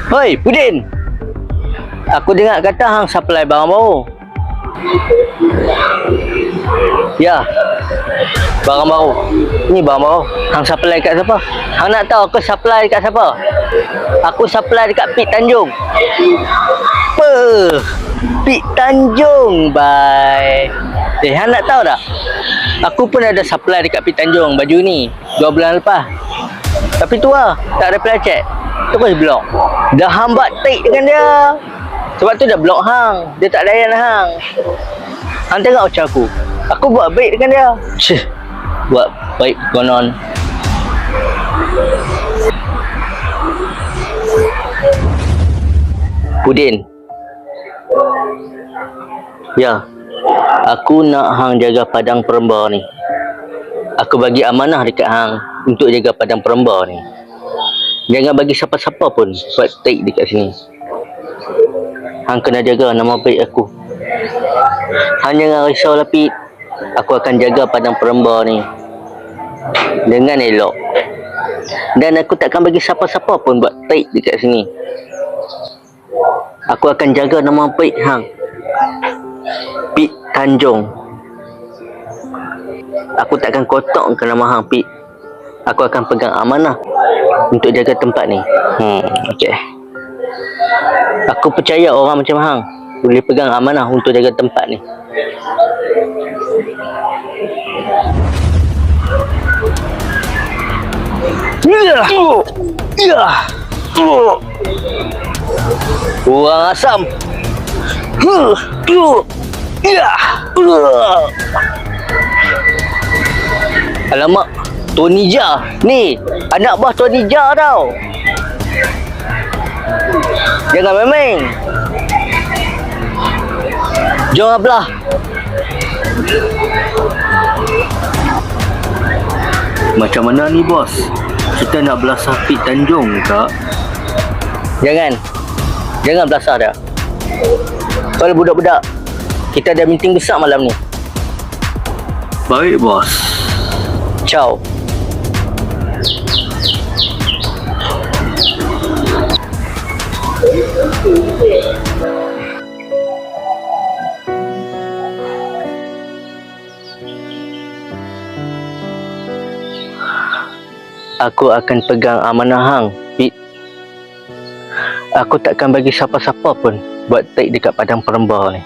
Hoi, Pudin. Aku dengar kata hang supply barang baru. Ya. Barang baru. Ni barang baru. Hang supply kat siapa? Hang nak tahu aku supply dekat siapa? Aku supply dekat Pik Tanjung. Apa? Pik Tanjung, bye. Hang nak tahu tak? Aku pun ada supply dekat Pik Tanjung baju ni 2 bulan lepas. Tapi tu lah, tak reply chat. Terus blok. Dah hang buat tik dengan dia. Sebab tu dah blok hang. Dia tak layan hang. Hang tengok macam aku. Aku buat baik dengan dia. Cih. Buat baik konon. Pudin. Ya. Aku nak hang jaga padang peremba ni. Aku bagi amanah dekat hang untuk jaga padang peremba ni. Jangan bagi siapa-siapa pun buat take dekat sini. Hang kena jaga nama baik aku. Hang jangan risau lah, Pit. Aku akan jaga padang peremba ni dengan elok. Dan aku takkan bagi siapa-siapa pun buat take dekat sini. Aku akan jaga nama baik hang. Pik Tanjung. Aku takkan kotakkan nama hang, Pik. Aku akan pegang amanah untuk jaga tempat ni. Okey. Aku percaya orang macam hang boleh pegang amanah untuk jaga tempat ni. Kurang asam. Alamak, Tony Jaa. Ni, anak buah Tony Jaa tau. Jangan main-main. Jom belah. Macam mana ni, bos? Kita nak belah sapi Tanjung tak? Jangan belasah dah. Kalau budak-budak, kita ada meeting besar malam ni. Baik, bos. Ciao. Aku akan pegang amanah hang, Pit. Aku takkan bagi siapa-siapa pun buat take dekat padang peremba ni.